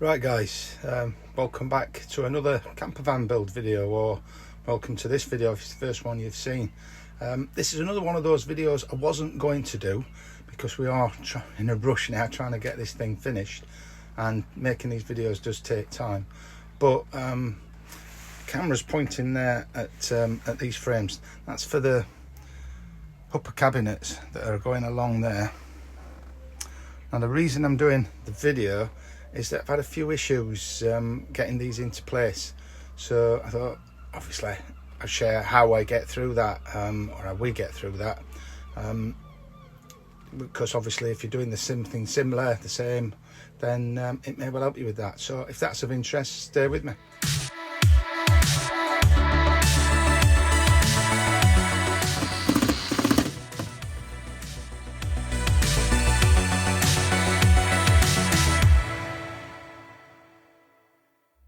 Right guys, welcome back to another camper van build video, or welcome to this video if it's the first one you've seen. This is another one of those videos I wasn't going to do because we are in a rush now trying to get this thing finished, and making these videos does take time. But camera's pointing there at these frames. That's for the upper cabinets that are going along there. Now the reason I'm doing the video is that I've had a few issues getting these into place, so I thought obviously I'd share how I get through that, or how we get through that, because obviously if you're doing something similar, the same, then it may well help you with that. So if that's of interest, stay with me.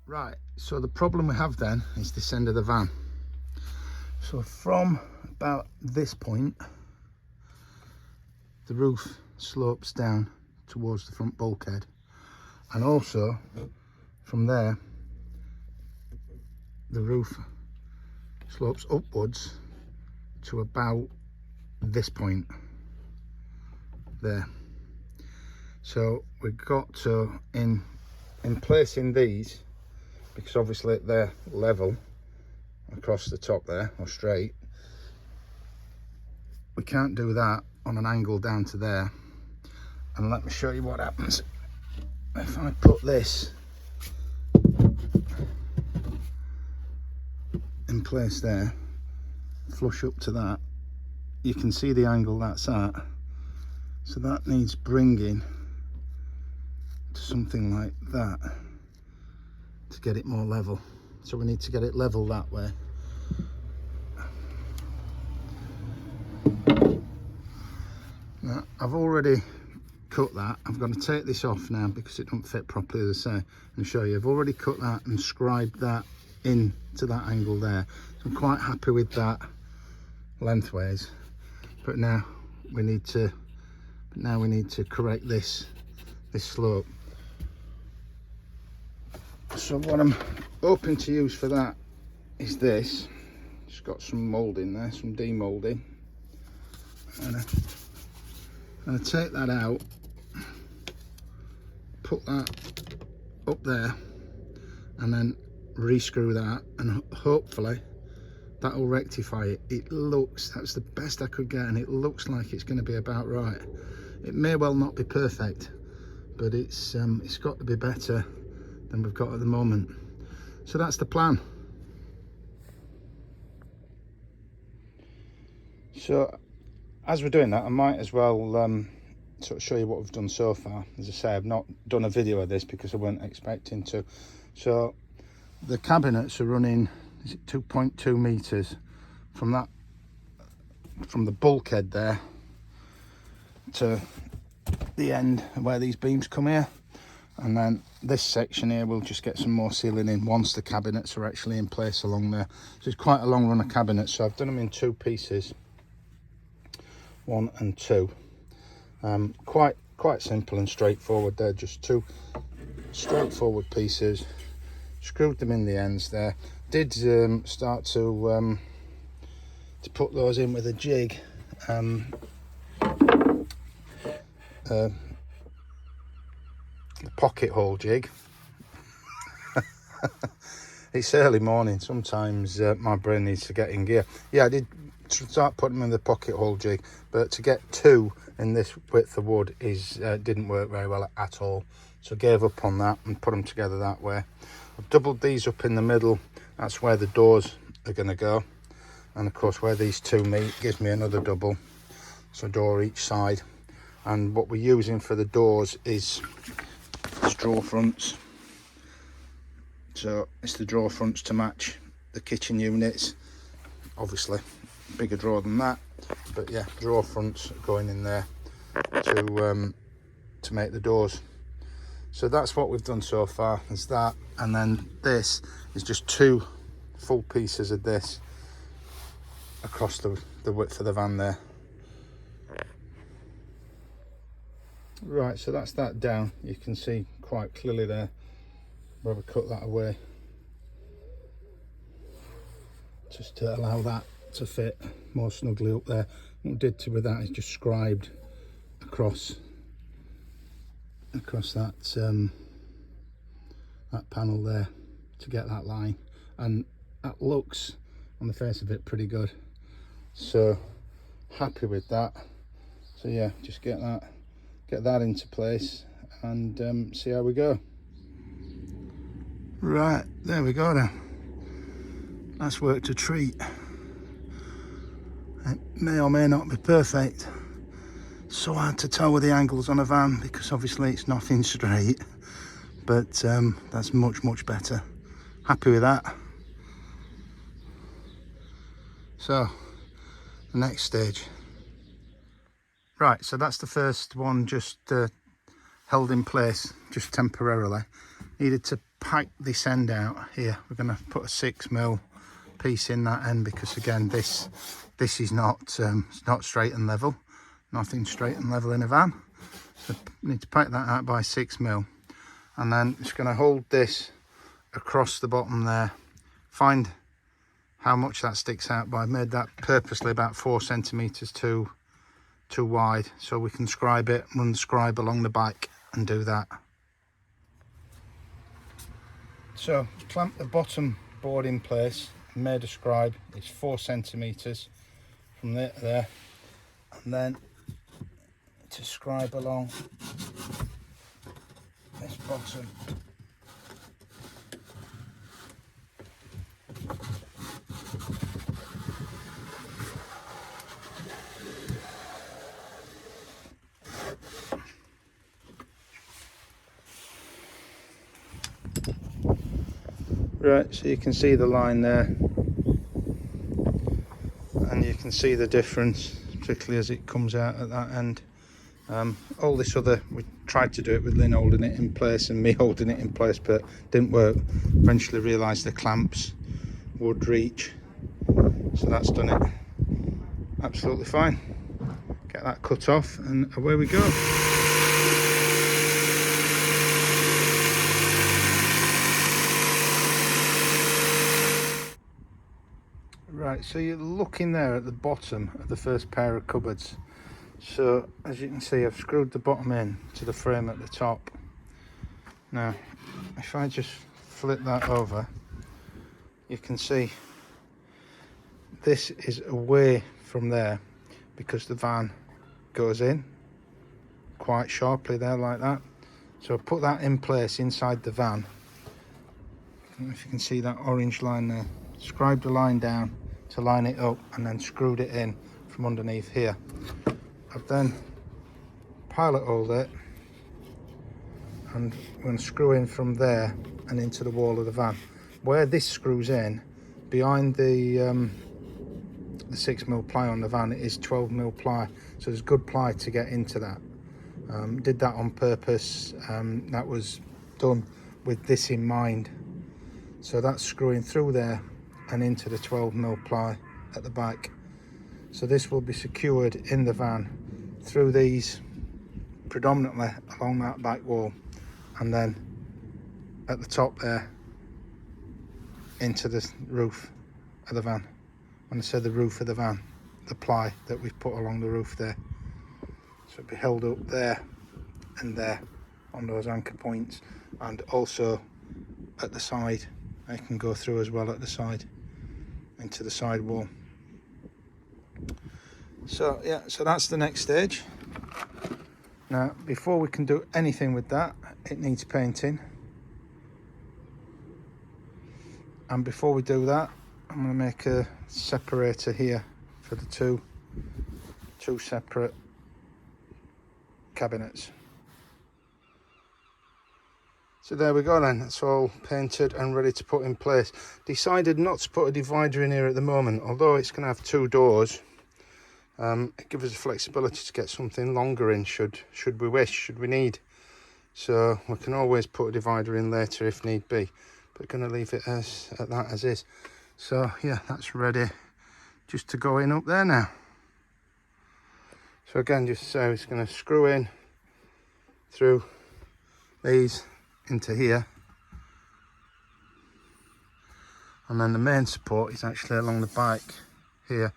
Right, so the problem we have then is this end of the van. So from about this point, the roof slopes down towards the front bulkhead, and also from there the roof slopes upwards to about this point there. So we've got to, in placing these, because obviously they're level across the top there, or straight, we can't do that on an angle down to there. And let me show you what happens if I put this in place there, flush up to that. You can see the angle that's at, so that needs bringing to something like that to get it more level. So we need to get it level that way. Now I've already cut that. I'm going to take this off now because it don't fit properly, as I say, and show you. I've already cut that and scribed that in to that angle there. So I'm quite happy with that lengthways. But now we need to correct this slope. So what I'm hoping to use for that is this. Just got some moulding there, some demoulding. And I'm going to take that out, put that up there, and then re-screw that, and hopefully that will rectify it. It looks, that's the best I could get, and it looks like it's going to be about right. It may well not be perfect, but it's got to be better than we've got at the moment. So that's the plan. So as we're doing that, I might as well sort of show you what we've done so far. As I say, I've not done a video of this because I weren't expecting to. So the cabinets are running, is it 2.2 meters from the bulkhead there to the end where these beams come here. And then this section here, we'll just get some more sealing in once the cabinets are actually in place along there. So it's quite a long run of cabinets, so I've done them in two pieces, 1 and 2. Quite simple and straightforward. They're just two straightforward pieces. Screwed them in the ends there. Did start to put those in with a jig. The pocket hole jig. It's early morning, sometimes my brain needs to get in gear. Yeah, I did start putting them in the pocket hole jig, but to get 2 in this width of wood didn't work very well at all, so gave up on that and put them together that way. I've doubled these up in the middle. That's where the doors are going to go, and of course where these two meet gives me another double, so door each side. And what we're using for the doors is drawer fronts. So it's the drawer fronts to match the kitchen units. Obviously bigger drawer than that, but yeah, drawer fronts going in there to make the doors. So that's what we've done so far, is that, and then this is just 2 full pieces of this across the width of the van there. Right, so that's that down. You can see quite clearly there where we cut that away, just to allow that to fit more snugly up there. What we did with that is just scribed across that that panel there to get that line, and that looks on the face of it pretty good, so happy with that. So yeah, just get that into place and see how we go. Right, there we go then. That's worked a treat. It may or may not be perfect. So hard to tell with the angles on a van because obviously it's nothing straight, but that's much better. Happy with that. So the next stage. Right, so that's the first one, just held in place just temporarily. Needed to pipe this end out here. We're going to put a 6mm piece in that end because again this is not it's not straight and level. Nothing straight and level in a van. So need to pipe that out by 6mm, and then just going to hold this across the bottom there. Find how much that sticks out by. I made that purposely about 4 centimeters too wide, so we can scribe it, run the scribe along the back and do that. So clamp the bottom board in place, made a scribe. It's 4 centimeters from there to there, and then to scribe along this bottom. Right, so you can see the line there, and you can see the difference, particularly as it comes out at that end. All this other, we tried to do it with Lynn holding it in place and me holding it in place, but didn't work. Eventually realised the clamps would reach, so that's done it absolutely fine. Get that cut off and away we go. Right, so you're looking there at the bottom of the first pair of cupboards. So as you can see, I've screwed the bottom in to the frame at the top. Now if I just flip that over, you can see this is away from there because the van goes in quite sharply there like that. So I put that in place inside the van. I don't know if you can see that orange line there. Scribed the line down to line it up and then screwed it in from underneath here. I've then pilot hauled it and I'm going to screw in from there and into the wall of the van. Where this screws in, behind the 6mm ply on the van, it is 12mm ply, so there's good ply to get into that. Did that on purpose. That was done with this in mind. So that's screwing through there and into the 12mm ply at the back. So this will be secured in the van through these, predominantly along that back wall, and then at the top there into the roof of the van. When I say the roof of the van, the ply that we've put along the roof there. So it'll be held up there and there on those anchor points, and also at the side. I can go through as well at the side into the side wall. So yeah, so that's the next stage. Now before we can do anything with that, it needs painting, and before we do that, I'm going to make a separator here for the two separate cabinets. So there we go then, it's all painted and ready to put in place. Decided not to put a divider in here at the moment, although it's going to have 2 doors. It gives us flexibility to get something longer in should we wish, should we need. So we can always put a divider in later if need be, but going to leave it at that as is. So yeah, that's ready just to go in up there now. So again, just so it's going to screw in through these into here, and then the main support is actually along the bike here,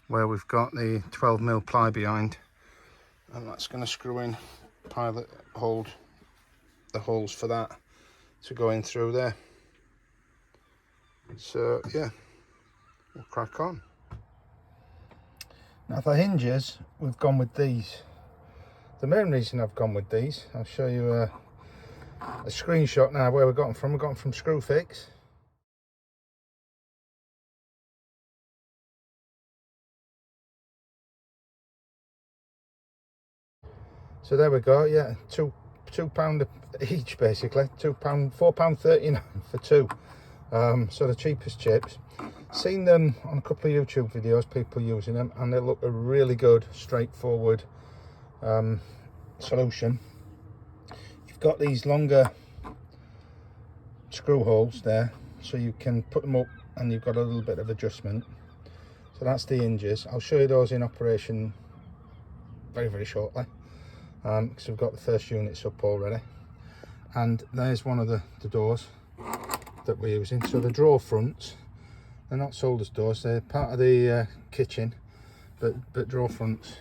where we've got the 12mm ply behind, and that's going to screw in, pilot hold the holes for that to go in through there. So yeah, we'll crack on. Now for hinges, we've gone with these. The main reason I've gone with these, I'll show you a screenshot now where we got them from. We got them from Screwfix. So there we go. Yeah, £2 each basically. £4.39 for two. So the cheapest chips. Seen them on a couple of YouTube videos, people using them, and they look a really good, straightforward solution. You've got these longer screw holes there, so you can put them up, and you've got a little bit of adjustment. So that's the hinges. I'll show you those in operation very shortly, because we've got the first units up already. And there's one of the doors that we're using. So the drawer fronts, they're not sold as doors, they're part of the kitchen, but drawer fronts.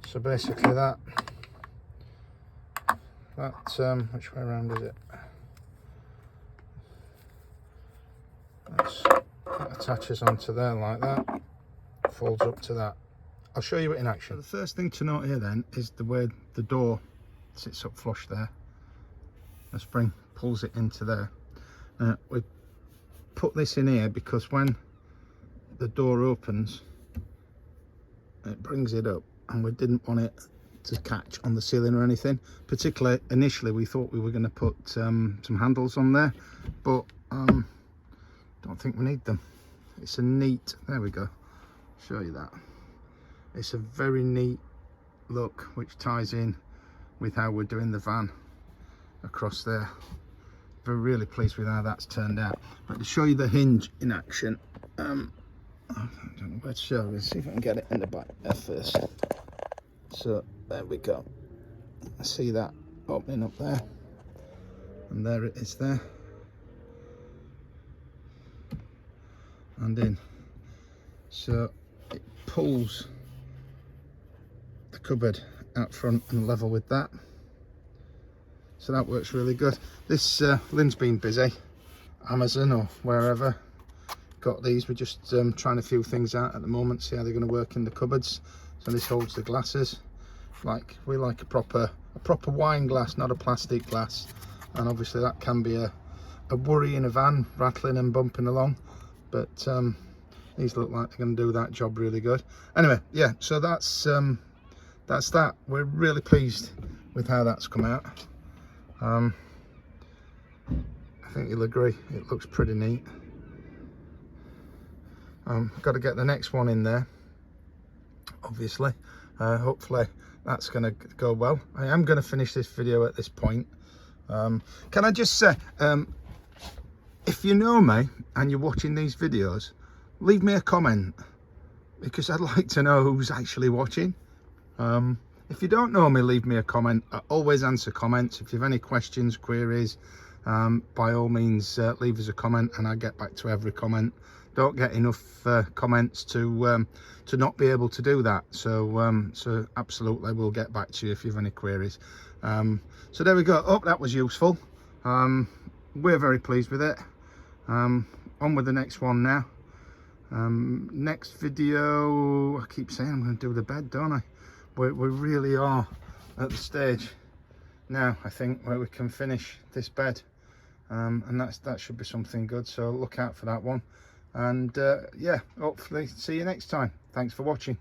So basically that which way around is it? That attaches onto there like that, folds up to that. I'll show you it in action. So the first thing to note here then is the way the door sits up flush there. The spring pulls it into there. We put this in here because when the door opens, it brings it up, and we didn't want it to catch on the ceiling or anything. Particularly initially we thought we were going to put some handles on there, but don't think we need them. It's a neat, there we go, show you that. It's a very neat look which ties in with how we're doing the van across there. We're really pleased with how that's turned out. But to show you the hinge in action, I don't know where to show. Let's see if I can get it in the back there first. So there we go. See that opening up there, and there it is there, and in. So it pulls the cupboard out front and level with that. So that works really good. This Lynn's been busy, Amazon or wherever, got these. We're just trying a few things out at the moment, see how they're going to work in the cupboards. So this holds the glasses, like we like a proper wine glass, not a plastic glass. And obviously that can be a worry in a van, rattling and bumping along, but these look like they're going to do that job really good. Anyway, yeah, so that's that. We're really pleased with how that's come out. I think you'll agree, it looks pretty neat. Got to get the next one in there, obviously. Hopefully that's going to go well. I am going to finish this video at this point. Can I just say, if you know me and you're watching these videos, leave me a comment, because I'd like to know who's actually watching. If you don't know me, leave me a comment. I always answer comments. If you have any questions, queries, by all means leave us a comment, and I'll get back to every comment. Don't get enough comments to not be able to do that. So so absolutely we'll get back to you if you have any queries. So there we go. Hope that was useful. We're very pleased with it. On with the next one now. Next video, I keep saying I'm going to do the bed, don't I? We really are at the stage now, I think, where we can finish this bed, and that should be something good. So look out for that one, and yeah, hopefully see you next time. Thanks for watching.